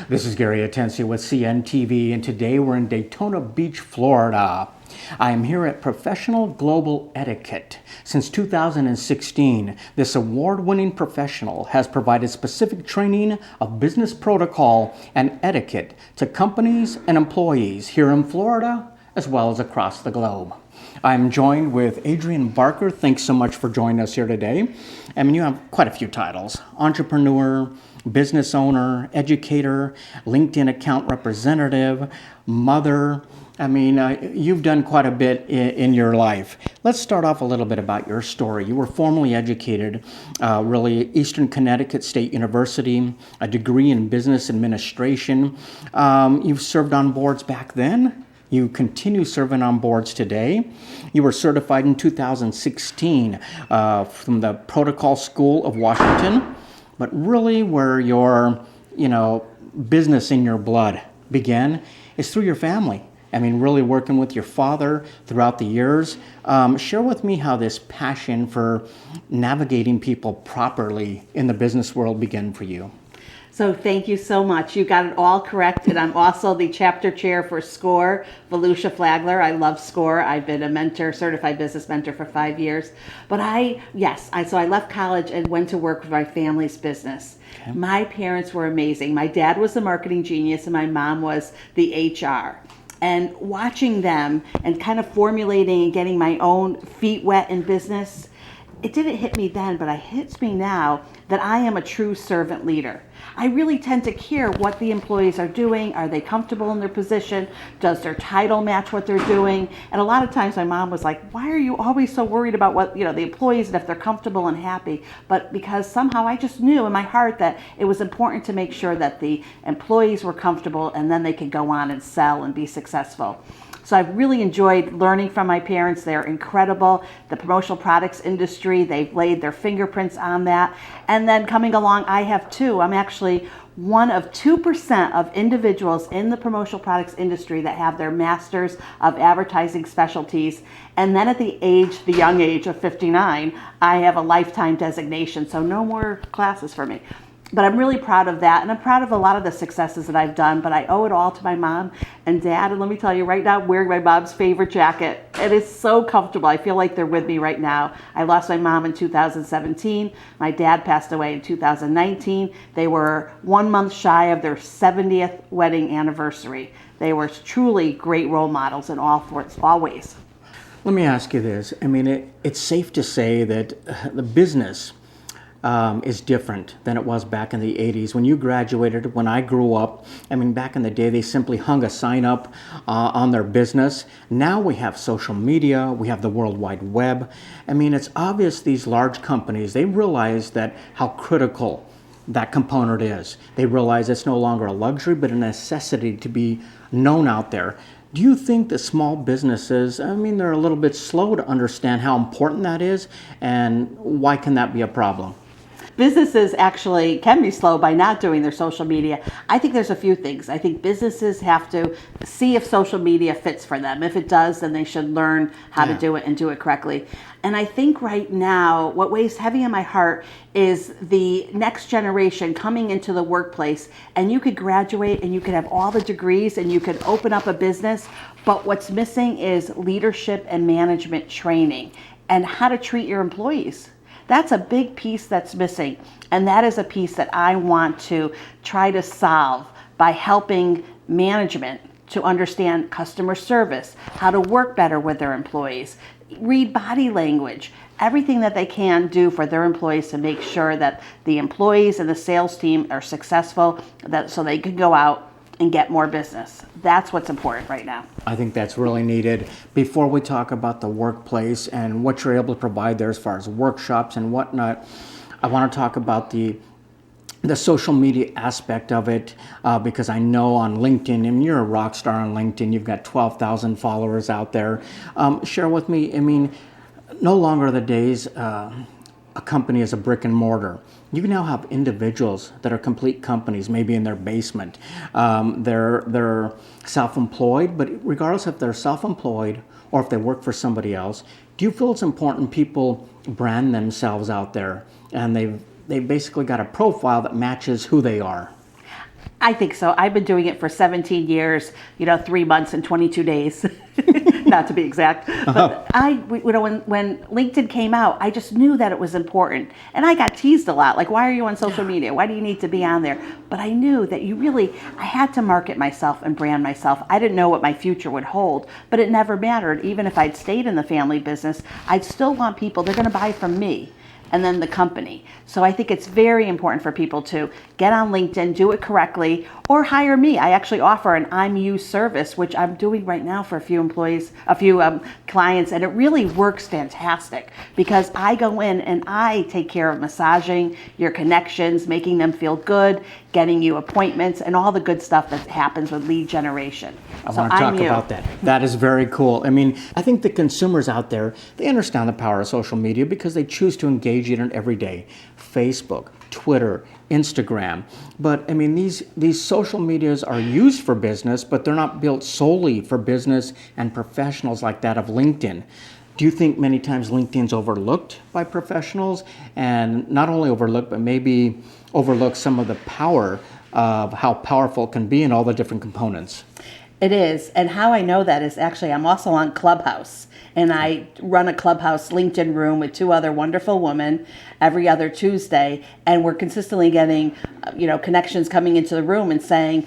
This is Gary Atencio with CNTV, and today we're in Daytona Beach, Florida. I am here at Professional Global Etiquette. Since 2016, this award-winning professional has provided specific training of business protocol and etiquette to companies and employees here in Florida as well as across the globe. I'm joined with Adrian Barker. Thanks so much for joining us here today. I mean, you have quite a few titles: entrepreneur, business owner, educator, LinkedIn account representative, mother. I mean, you've done quite a bit in your life. Let's start off a little bit about your story. You were formally educated, really, Eastern Connecticut State University, a degree in business administration. You've served on boards back then. You continue serving on boards today. You were certified in 2016 from the Protocol School of Washington, but really where your, business in your blood began is through your family. I mean, really working with your father throughout the years. Share with me how this passion for navigating people properly in the business world began for you. So thank you so much. You got it all correct. And I'm also the chapter chair for SCORE, Volusia Flagler. I love SCORE. I've been a mentor, certified business mentor for 5 years. But I left college and went to work with my family's business. Okay. My parents were amazing. My dad was the marketing genius and my mom was the HR. And watching them and kind of formulating and getting my own feet wet in business, it didn't hit me then, but it hits me now that I am a true servant leader. I really tend to care what the employees are doing. Are they comfortable in their position? Does their title match what they're doing? And a lot of times my mom was like, why are you always so worried about what, the employees and if they're comfortable and happy? But because somehow I just knew in my heart that it was important to make sure that the employees were comfortable and then they could go on and sell and be successful. So I've really enjoyed learning from my parents. They're incredible. The promotional products industry, they've laid their fingerprints on that. And then coming along, I have too. I'm actually one of 2% of individuals in the promotional products industry that have their Masters of Advertising Specialties. And then at the young age of 59, I have a lifetime designation. So no more classes for me. But I'm really proud of that, and I'm proud of a lot of the successes that I've done, but I owe it all to my mom and dad. And let me tell you, right now I'm wearing my mom's favorite jacket. It is so comfortable. I feel like they're with me right now. I lost my mom in 2017. My dad passed away in 2019. They were 1 month shy of their 70th wedding anniversary. They were truly great role models in all ways. Let me ask you this. I mean, it's safe to say that the business is different than it was back in the 80s. When you graduated, when I grew up, I mean, back in the day, they simply hung a sign up on their business. Now we have social media, we have the World Wide Web. I mean, it's obvious these large companies, they realize that how critical that component is. They realize it's no longer a luxury, but a necessity to be known out there. Do you think that small businesses, I mean, they're a little bit slow to understand how important that is, and why can that be a problem? Businesses actually can be slow by not doing their social media. I think there's a few things. I think businesses have to see if social media fits for them. If it does, then they should learn how to do it and do it correctly. And I think right now, what weighs heavy on my heart is the next generation coming into the workplace, and you could graduate and you could have all the degrees and you could open up a business, but what's missing is leadership and management training and how to treat your employees. That's a big piece that's missing, and that is a piece that I want to try to solve by helping management to understand customer service, how to work better with their employees, read body language, everything that they can do for their employees to make sure that the employees and the sales team are successful, so they can go out and get more business. That's what's important right now. I think that's really needed. Before we talk about the workplace and what you're able to provide there as far as workshops and whatnot, I want to talk about the social media aspect of it, because I know on LinkedIn, and you're a rock star on LinkedIn, you've got 12,000 followers out there. Share with me, I mean, no longer are the days a company is a brick and mortar. You now have individuals that are complete companies, maybe in their basement. They're self-employed, but regardless if they're self-employed or if they work for somebody else, do you feel it's important people brand themselves out there and they've basically got a profile that matches who they are? I think so. I've been doing it for 17 years, 3 months and 22 days, not to be exact. But when LinkedIn came out, I just knew that it was important. And I got teased a lot. Like, why are you on social media? Why do you need to be on there? But I knew that I had to market myself and brand myself. I didn't know what my future would hold, but it never mattered. Even if I'd stayed in the family business, I'd still want people, they're going to buy from me and then the company. So I think it's very important for people to get on LinkedIn, do it correctly, or hire me. I actually offer an I'm You service, which I'm doing right now for a few clients, and it really works fantastic because I go in and I take care of massaging your connections, making them feel good, getting you appointments, and all the good stuff that happens with lead generation. I want to talk about that. That is very cool. I mean, I think the consumers out there, they understand the power of social media because they choose to engage in it every day. Facebook, Twitter, Instagram. But I mean, these social medias are used for business, but they're not built solely for business and professionals like that of LinkedIn. Do you think many times LinkedIn's overlooked by professionals, and not only overlooked, but maybe overlook some of the power of how powerful it can be in all the different components? It is. And how I know that is actually I'm also on Clubhouse. And I run a Clubhouse LinkedIn room with 2 other wonderful women every other Tuesday. And we're consistently getting, connections coming into the room and saying,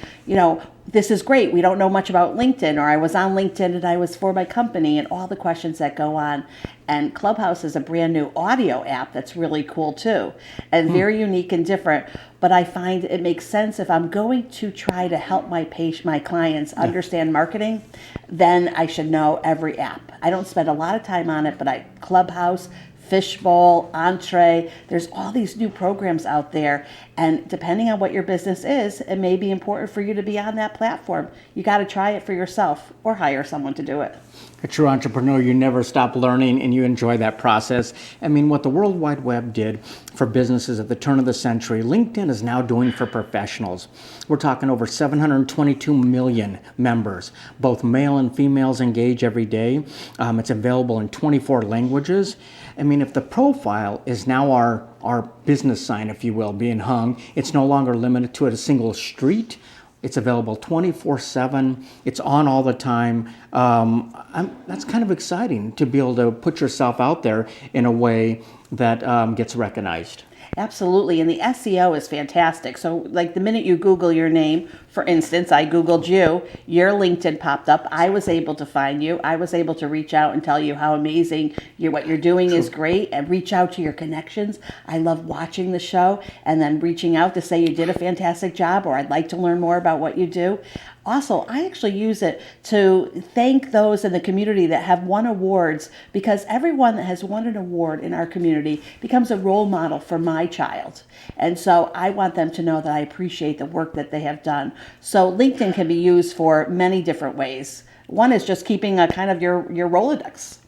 this is great. We don't know much about LinkedIn, or I was on LinkedIn and I was for my company, and all the questions that go on. And Clubhouse is a brand new audio app that's really cool too, and very unique and different. But I find it makes sense if I'm going to try to help my clients understand marketing, then I should know every app. I don't spend a lot of time on it, but Clubhouse, Fishbowl, Entree, there's all these new programs out there. And depending on what your business is, it may be important for you to be on that platform. You got to try it for yourself or hire someone to do it. A true entrepreneur, you never stop learning and you enjoy that process. I mean, what the World Wide Web did for businesses at the turn of the century, LinkedIn is now doing for professionals. We're talking over 722 million members. Both male and females engage every day. It's available in 24 languages. I mean, if the profile is now our business sign, if you will, being hung, it's no longer limited to a single street. It's available 24/7. It's on all the time. That's kind of exciting to be able to put yourself out there in a way that gets recognized. Absolutely, and the SEO is fantastic. So like the minute you Google your name, for instance, I Googled you, your LinkedIn popped up. I was able to find you. I was able to reach out and tell you how amazing what you're doing is great, and reach out to your connections. I love watching the show and then reaching out to say you did a fantastic job, or I'd like to learn more about what you do. Also, I actually use it to thank those in the community that have won awards, because everyone that has won an award in our community becomes a role model for my child. And so I want them to know that I appreciate the work that they have done. So LinkedIn can be used for many different ways. One is just keeping a kind of your Rolodex.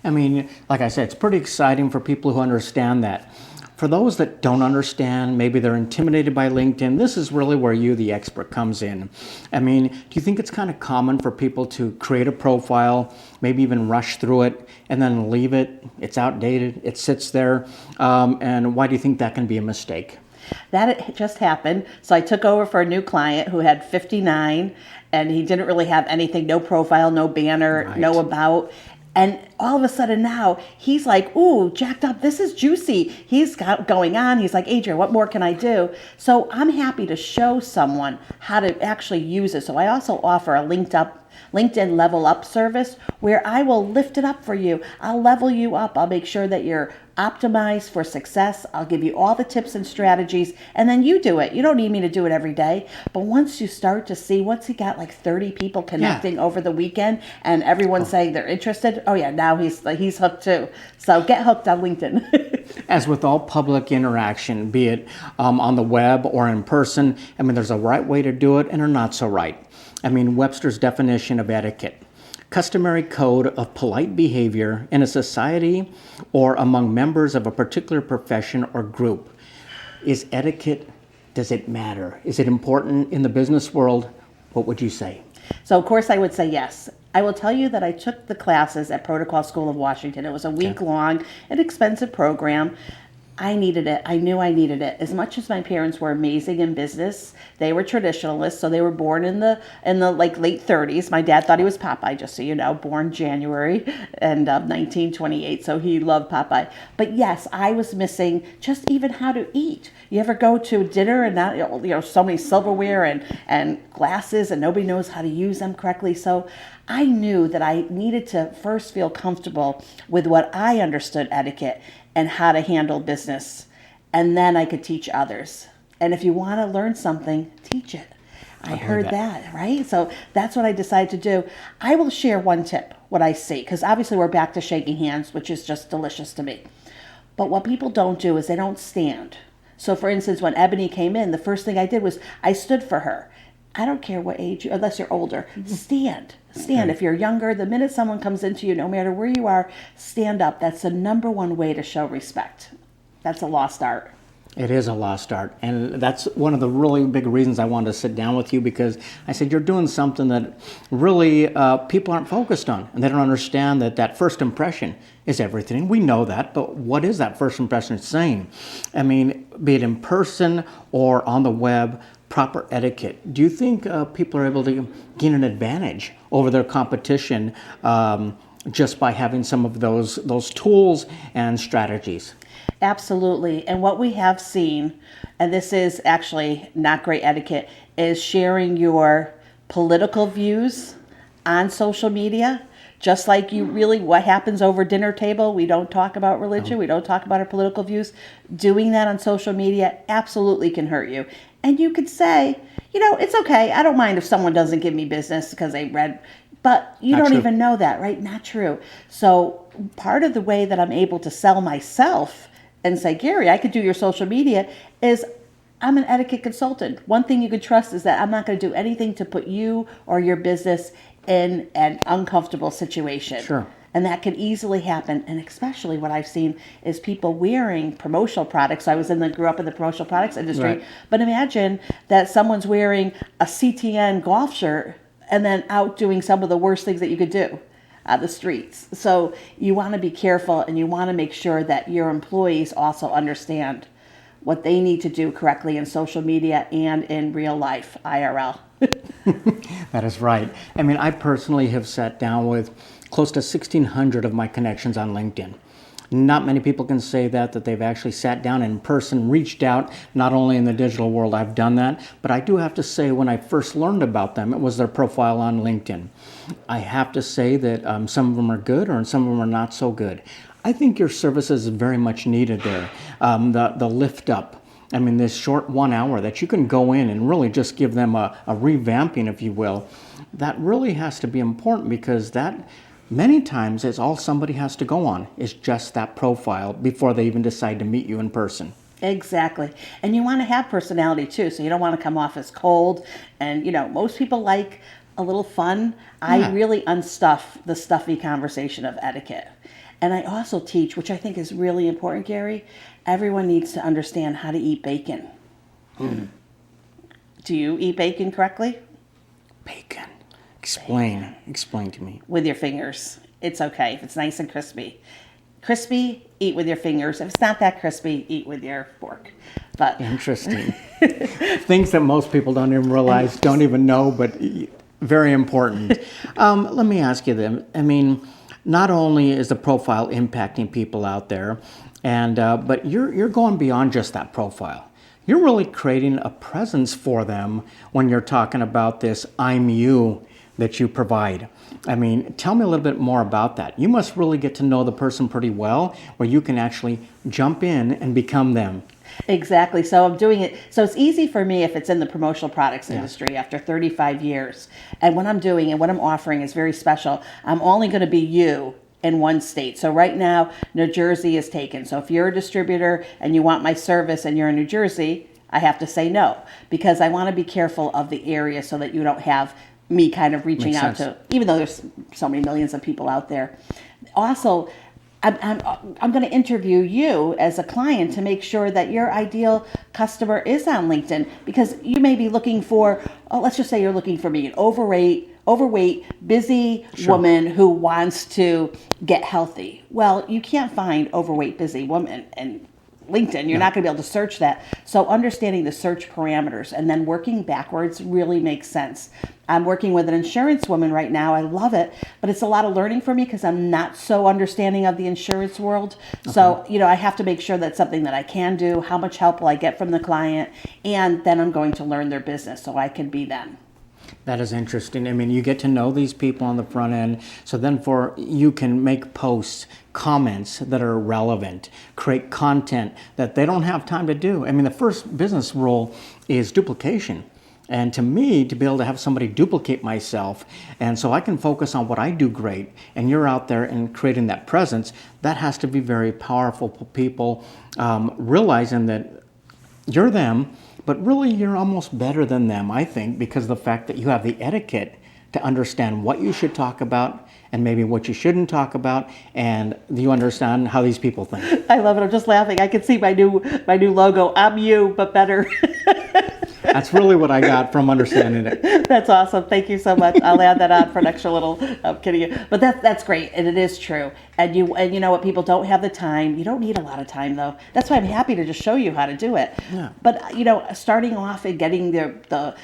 I mean, like I said, it's pretty exciting for people who understand that. For those that don't understand, maybe they're intimidated by LinkedIn, this is really where you, the expert, comes in. I mean, do you think it's kind of common for people to create a profile, maybe even rush through it, and then leave it? It's outdated, it sits there, and why do you think that can be a mistake? That just happened. So I took over for a new client who had 59, and he didn't really have anything, no profile, no banner, Right. no about. And all of a sudden now he's like, ooh, jacked up. This is juicy. He's going on. He's like, Adrian, what more can I do? So I'm happy to show someone how to actually use it. So I also offer a LinkedIn level up service where I will lift it up for you. I'll level you up. I'll make sure that you're optimized for success. I'll give you all the tips and strategies, and then you do it. You don't need me to do it every day. But once you start to see, once he got like 30 people connecting over the weekend and everyone's saying they're interested, oh yeah, now he's hooked too. So get hooked on LinkedIn. As with all public interaction, be it on the web or in person, I mean, there's a right way to do it and a not so right. I mean, Webster's definition of etiquette: customary code of polite behavior in a society or among members of a particular profession or group. Is etiquette, does it matter? Is it important in the business world? What would you say? So of course I would say yes. I will tell you that I took the classes at Protocol School of Washington. It was a week-long and expensive program. I needed it. I knew I needed it. As much as my parents were amazing in business, they were traditionalists, so they were born in the like late 30s. My dad thought he was Popeye, just so you know, born January and 1928, so he loved Popeye. But yes, I was missing just even how to eat. You ever go to dinner and not, so many silverware and glasses, and nobody knows how to use them correctly. So I knew that I needed to first feel comfortable with what I understood etiquette and how to handle business, and then I could teach others. And if you want to learn something, teach it. I heard that, right? So that's what I decided to do. I will share one tip, what I see, because obviously we're back to shaking hands, which is just delicious to me. But what people don't do is they don't stand. So for instance, when Ebony came in, the first thing I did was I stood for her. I don't care what age, unless you're older, stand. Stand. Okay. If you're younger, the minute someone comes into you, no matter where you are, stand up. That's the number one way to show respect. That's a lost art. It is a lost art. And that's one of the really big reasons I wanted to sit down with you, because I said, you're doing something that really people aren't focused on. And they don't understand that first impression is everything. We know that, but what is that first impression saying? I mean, be it in person or on the web, proper etiquette. Do you think people are able to gain an advantage over their competition just by having some of those tools and strategies? Absolutely. And what we have seen, and this is actually not great etiquette, is sharing your political views on social media. Just like what happens over dinner table, we don't talk about religion, we don't talk about our political views. Doing that on social media absolutely can hurt you. And you could say, it's okay. I don't mind if someone doesn't give me business because they read, but you don't even know that, right? Not true. So part of the way that I'm able to sell myself and say, Gary, I could do your social media, is I'm an etiquette consultant. One thing you could trust is that I'm not going to do anything to put you or your business in an uncomfortable situation. Sure. And that can easily happen. And especially what I've seen is people wearing promotional products. I grew up in the promotional products industry. Right. But imagine that someone's wearing a CTN golf shirt and then out doing some of the worst things that you could do on the streets. So you want to be careful, and you want to make sure that your employees also understand what they need to do correctly in social media and in real life, IRL. That is right. I mean, I personally have sat down with close to 1,600 of my connections on LinkedIn. Not many people can say that they've actually sat down in person, reached out, not only in the digital world. I've done that, but I do have to say, when I first learned about them, it was their profile on LinkedIn. I have to say that some of them are good, and some of them are not so good. I think your services is very much needed there. The lift up. I mean, this short 1 hour that you can go in and really just give them a revamping, if you will, that really has to be important, because that many times is all somebody has to go on, is just that profile before they even decide to meet you in person. Exactly. And you want to have personality too, so you don't want to come off as cold. And, most people like a little fun. Yeah. I really unstuff the stuffy conversation of etiquette. And I also teach, which I think is really important, Gary, everyone needs to understand how to eat bacon. Do you eat bacon correctly? Bacon. Explain to me. With your fingers. It's okay if it's nice and crispy. Crispy, eat with your fingers. If it's not that crispy, eat with your fork. But interesting. Things that most people don't even realize, don't even know, but very important. Let me ask you then. I mean, not only is the profile impacting people out there, but you're going beyond just that profile. You're really creating a presence for them when you're talking about this I'm you that you provide. I mean, tell me a little bit more about that. You must really get to know the person pretty well, where you can actually jump in and become them. Exactly. So I'm doing it. So it's easy for me if it's in the promotional products industry after 35 years. And what I'm doing and what I'm offering is very special. I'm only going to be you in one state. So right now, New Jersey is taken. So if you're a distributor and you want my service and you're in New Jersey, I have to say no, because I want to be careful of the area so that you don't have me kind of reaching out to, even though there's so many millions of people out there. Also, I'm going to interview you as a client to make sure that your ideal customer is on LinkedIn, because you may be looking for, let's just say you're looking for me, an overweight, busy woman who wants to get healthy. Well, you can't find overweight, busy woman in LinkedIn. You're not going to be able to search that. So understanding the search parameters and then working backwards really makes sense. I'm working with an insurance woman right now. I love it, but it's a lot of learning for me because I'm not so understanding of the insurance world. Okay. So, I have to make sure that's something that I can do. How much help will I get from the client? And then I'm going to learn their business so I can be them. That is interesting. I mean, you get to know these people on the front end, so then you can make posts, comments that are relevant, create content that they don't have time to do. I mean, the first business rule is duplication. And to me, to be able to have somebody duplicate myself, and so I can focus on what I do great, and you're out there and creating that presence, that has to be very powerful for people, realizing that you're them, but really you're almost better than them, I think, because of the fact that you have the etiquette to understand what you should talk about and maybe what you shouldn't talk about, and you understand how these people think. I love it. I'm just laughing. I can see my new logo. I'm you, but better. That's really what I got from understanding it. That's awesome. Thank you so much. I'll add that on for an extra little. I'm kidding you, but that's great, and it is true. And you know what? People don't have the time. You don't need a lot of time though. That's why I'm happy to just show you how to do it. Yeah. But starting off and getting the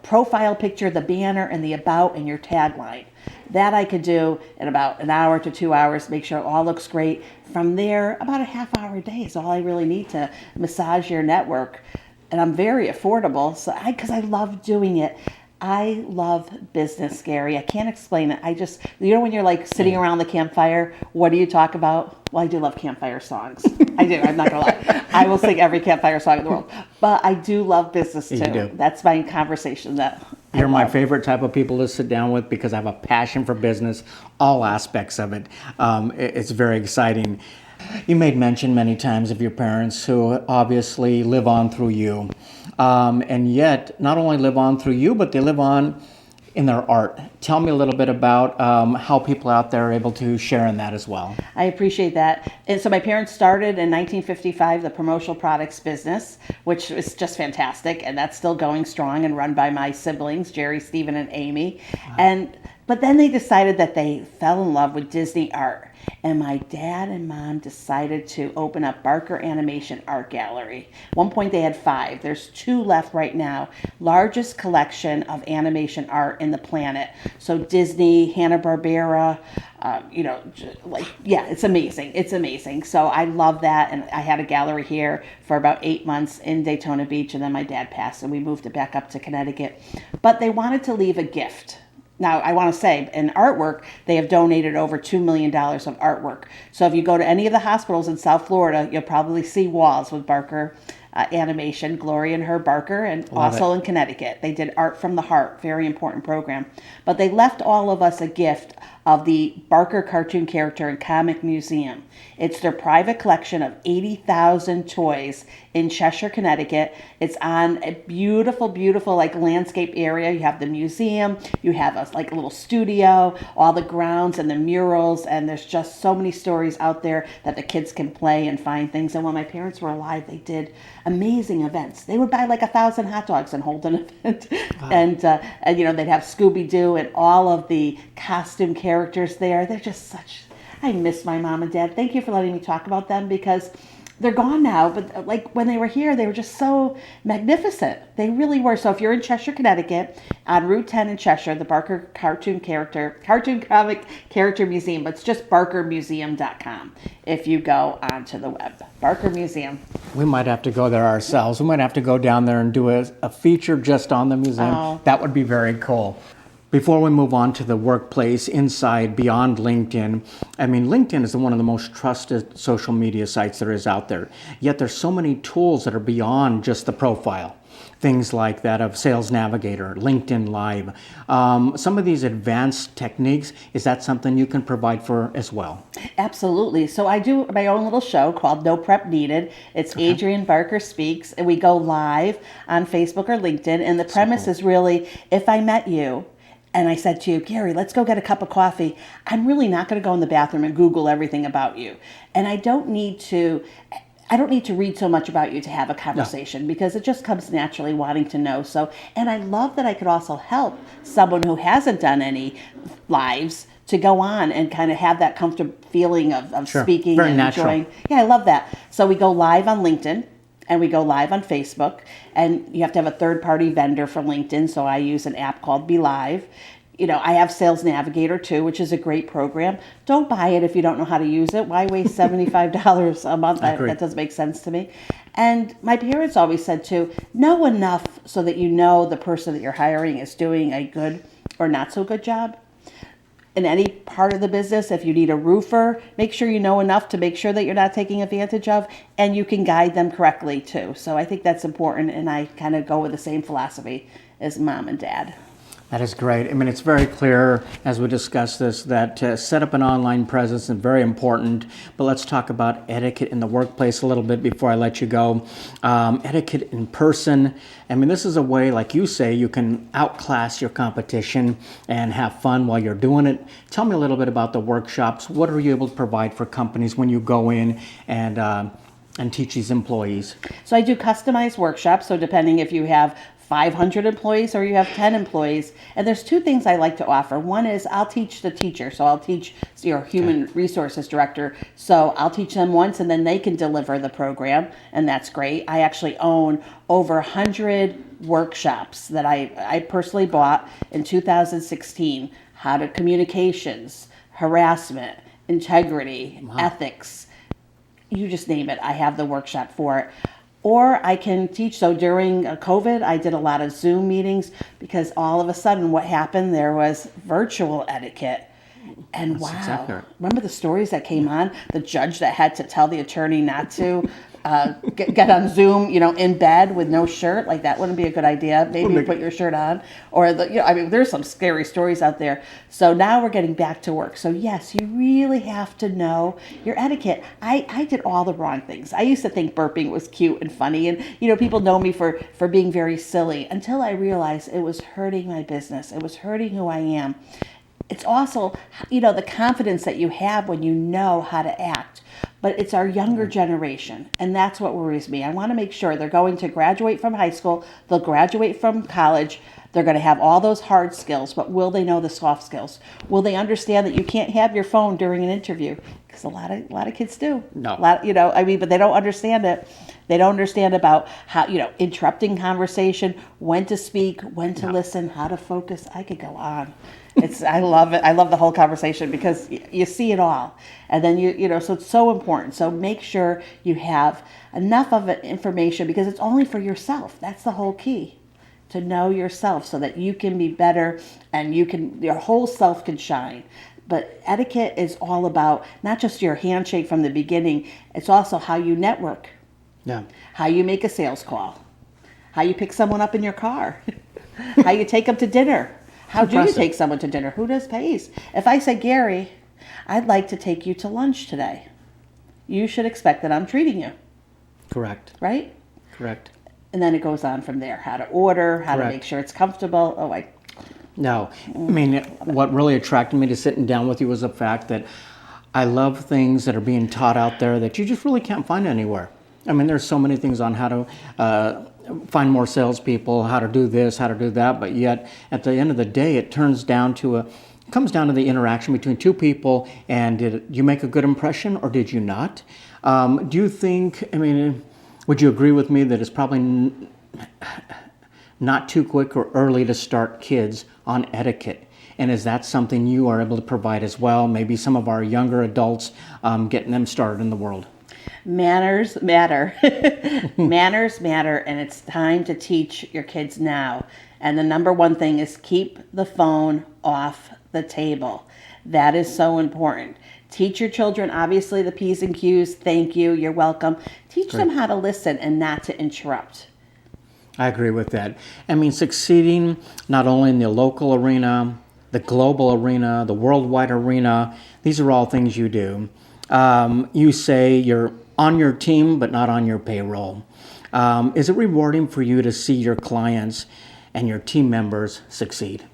profile picture, the banner, and the about and your tagline. That I could do in about an hour to 2 hours, make sure it all looks great. From there, about a half hour a day is all I really need to massage your network. And I'm very affordable, because I love doing it. I love business, Gary. I can't explain it. I just, when you're like sitting around the campfire, what do you talk about? Well, I do love campfire songs. I do. I'm not going to lie. I will sing every campfire song in the world. But I do love business too. You do. That's my conversation that You're my favorite type of people to sit down with because I have a passion for business, all aspects of it. It's very exciting. You made mention many times of your parents who obviously live on through you. And yet, not only live on through you, but they live on in their art. Tell me a little bit about how people out there are able to share in that as well. I appreciate that. And so my parents started in 1955 the promotional products business, which is just fantastic. And that's still going strong and run by my siblings, Jerry, Stephen, and Amy. Wow. But then they decided that they fell in love with Disney art. And my dad and mom decided to open up Barker Animation Art Gallery. At one point they had 5. There's 2 left right now. Largest collection of animation art in the planet. So Disney, Hanna-Barbera, it's amazing. It's amazing. So I love that. And I had a gallery here for about 8 months in Daytona Beach. And then my dad passed and we moved it back up to Connecticut. But they wanted to leave a gift. Now, I want to say, in artwork, they have donated over $2 million of artwork. So if you go to any of the hospitals in South Florida, you'll probably see walls with Barker Animation, Gloria and her Barker, and also in Connecticut. They did Art from the Heart, very important program. But they left all of us a gift of the Barker Cartoon Character and Comic Museum. It's their private collection of 80,000 toys in Cheshire, Connecticut. It's on a beautiful, beautiful landscape area. You have the museum, you have a little studio, all the grounds and the murals, and there's just so many stories out there that the kids can play and find things. And when my parents were alive, they did amazing events. They would buy 1,000 hot dogs and hold an event. Wow. And they'd have Scooby-Doo and all of the costume characters there. They're just I miss my mom and dad. Thank you for letting me talk about them because they're gone now. But when they were here, they were just so magnificent. They really were. So if you're in Cheshire, Connecticut, on Route 10 in Cheshire, the Barker Cartoon Comic Character Museum, but it's just barkermuseum.com if you go onto the web. Barker Museum. We might have to go there ourselves. We might have to go down there and do a feature just on the museum. Oh. That would be very cool. Before we move on to the workplace inside, beyond LinkedIn, LinkedIn is one of the most trusted social media sites there is out there. Yet there's so many tools that are beyond just the profile. Things like that of Sales Navigator, LinkedIn Live. Some of these advanced techniques, is that something you can provide for as well? Absolutely. So I do my own little show called No Prep Needed. It's okay. Adrienne Barker Speaks, and we go live on Facebook or LinkedIn. And the premise is really, if I met you, and I said to you, Gary, let's go get a cup of coffee, I'm really not going to go in the bathroom and Google everything about you. And I don't need to read so much about you to have a conversation because it just comes naturally wanting to know. So, and I love that I could also help someone who hasn't done any lives to go on and kind of have that comfortable feeling of Sure. speaking Very and natural. enjoying. Yeah, I love that. So we go live on LinkedIn and we go live on Facebook, and you have to have a third-party vendor for LinkedIn, so I use an app called Be Live. I have Sales Navigator too, which is a great program. Don't buy it if you don't know how to use it. Why waste $75 a month? That doesn't make sense to me. And my parents always said too, know enough so that you know the person that you're hiring is doing a good or not so good job. In any part of the business, if you need a roofer, make sure you know enough to make sure that you're not taking advantage of, and you can guide them correctly too. So I think that's important, and I kind of go with the same philosophy as mom and dad. That is great. I mean, it's very clear as we discuss this that set up an online presence is very important. But let's talk about etiquette in the workplace a little bit before I let you go. Etiquette in person. I mean, this is a way, like you say, you can outclass your competition and have fun while you're doing it. Tell me a little bit about the workshops. What are you able to provide for companies when you go in and teach these employees? So I do customized workshops. So depending if you have 500 employees or you have 10 employees. And there's two things I like to offer. One is I'll teach the teacher. So I'll teach your human resources director. So I'll teach them once and then they can deliver the program. And that's great. I actually own over 100 workshops that I personally bought in 2016. How to communications, harassment, integrity, ethics. You just name it. I have the workshop for it. Or I can teach. So during COVID, I did a lot of Zoom meetings because all of a sudden what happened, there was virtual etiquette. And That's wow, exactly right. Remember the stories that came on? The judge that had to tell the attorney not to get on Zoom, in bed with no shirt. Like that wouldn't be a good idea. Maybe you put your shirt on. Or, there's some scary stories out there. So now we're getting back to work. So yes, you really have to know your etiquette. I did all the wrong things. I used to think burping was cute and funny. And, people know me for being very silly until I realized it was hurting my business. It was hurting who I am. It's also, the confidence that you have when you know how to act. But it's our younger generation, and that's what worries me. I want to make sure they're going to graduate from high school, they'll graduate from college, they're going to have all those hard skills, but will they know the soft skills? Will they understand that you can't have your phone during an interview? Because a lot of kids do. No. But they don't understand it. They don't understand about how, interrupting conversation, when to speak, when to listen, how to focus. I could go on. I love it. I love the whole conversation because you see it all. And then so it's so important. So make sure you have enough of it information because it's only for yourself. That's the whole key, to know yourself so that you can be better and your whole self can shine. But etiquette is all about not just your handshake from the beginning. It's also how you network. Yeah. How you make a sales call. How you pick someone up in your car. How you take them to dinner. How do you take someone to dinner? Who does pays? If I say, Gary, I'd like to take you to lunch today, you should expect that I'm treating you. Correct. Right? Correct. And then it goes on from there. How to order, how to make sure it's comfortable. No. I mean, what really attracted me to sitting down with you was the fact that I love things that are being taught out there that you just really can't find anywhere. I mean, there's so many things on how to find more salespeople, how to do this, how to do that, but yet at the end of the day, it comes down to the interaction between two people, and did you make a good impression or did you not? Do you think, would you agree with me that it's probably not too quick or early to start kids on etiquette? And is that something you are able to provide as well? Maybe some of our younger adults, getting them started in the world. Manners matter. Manners matter, and it's time to teach your kids now. And the number one thing is keep the phone off the table. That is so important. Teach your children, obviously, the P's and Q's. Thank you. You're welcome. Teach them how to listen and not to interrupt. I agree with that. Succeeding not only in the local arena, the global arena, the worldwide arena, these are all things you do. You say you're on your team, but not on your payroll. Is it rewarding for you to see your clients and your team members succeed?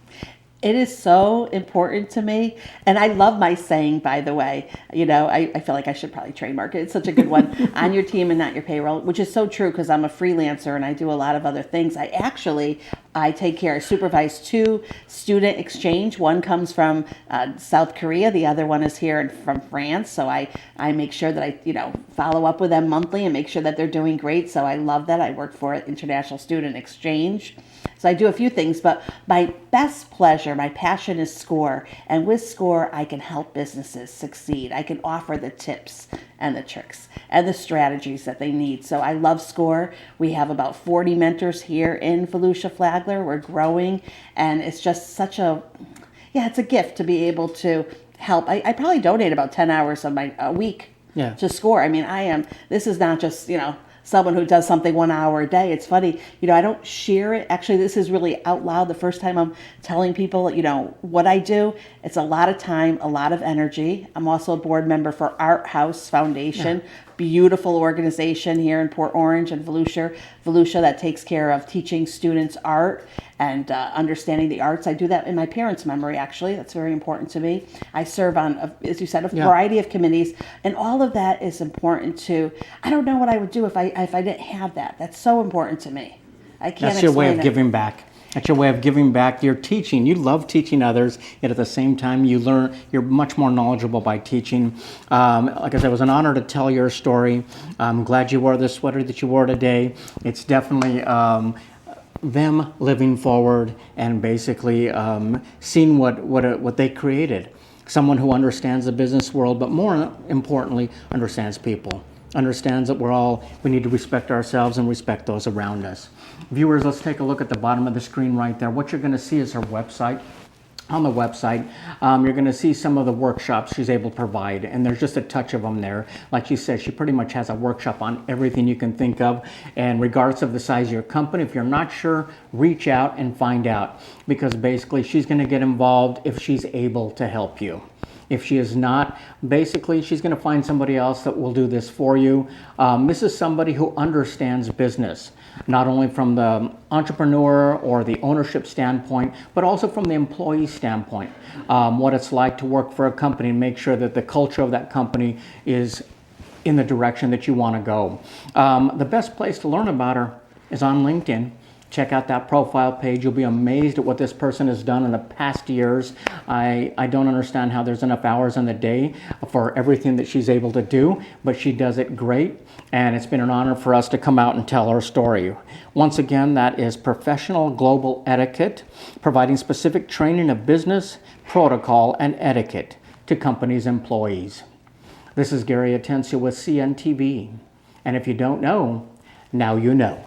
It is so important to me. And I love my saying, by the way. I feel like I should probably trademark it. It's such a good one. On your team and not your payroll, which is so true because I'm a freelancer and I do a lot of other things. I actually I supervise 2 student exchange. One comes from South Korea, the other one is here from France. So I make sure that I follow up with them monthly and make sure that they're doing great. So I love that. I work for International Student Exchange. So I do a few things, but my best pleasure, my passion is SCORE. And with SCORE, I can help businesses succeed. I can offer the tips and the tricks and the strategies that they need. So I love SCORE. We have about 40 mentors here in Volusia Flagler. We're growing, and it's just it's a gift to be able to help. I probably donate about 10 hours of a week to SCORE. I mean, this is not just, someone who does something 1 hour a day. It's funny, I don't share it. Actually, this is really out loud. The first time I'm telling people, what I do. It's a lot of time, a lot of energy. I'm also a board member for Art House Foundation, beautiful organization here in Port Orange and Volusia that takes care of teaching students art and understanding the arts. I do that in my parents' memory, actually. That's very important to me. I serve on, as you said, a variety of committees, and all of that is important to. I don't know what I would do if I didn't have that. That's so important to me. I can't. That's your way of giving back. That's your way of giving back. You're teaching. You love teaching others, yet at the same time you learn. You're much more knowledgeable by teaching. Like I said, it was an honor to tell your story. I'm glad you wore the sweater that you wore today. It's definitely them living forward and basically seeing what they created. Someone who understands the business world, but more importantly, understands people. Understands that we need to respect ourselves and respect those around us. Viewers, let's take a look at the bottom of the screen right there. What you're going to see is her website. On the website, you're going to see some of the workshops she's able to provide, and there's just a touch of them there. Like she said, she pretty much has a workshop on everything you can think of, and regardless of the size of your company, if you're not sure, reach out and find out, because basically she's going to get involved if she's able to help you. If she is not, basically she's going to find somebody else that will do this for you. This is somebody who understands business, not only from the entrepreneur or the ownership standpoint, but also from the employee standpoint. What it's like to work for a company and make sure that the culture of that company is in the direction that you want to go. The best place to learn about her is on LinkedIn. Check out that profile page. You'll be amazed at what this person has done in the past years. I don't understand how there's enough hours in the day for everything that she's able to do, but she does it great, and it's been an honor for us to come out and tell her story. Once again, that is Professional Global Etiquette, providing specific training of business, protocol, and etiquette to companies' employees. This is Gary Atencio with CNTV, and if you don't know, now you know.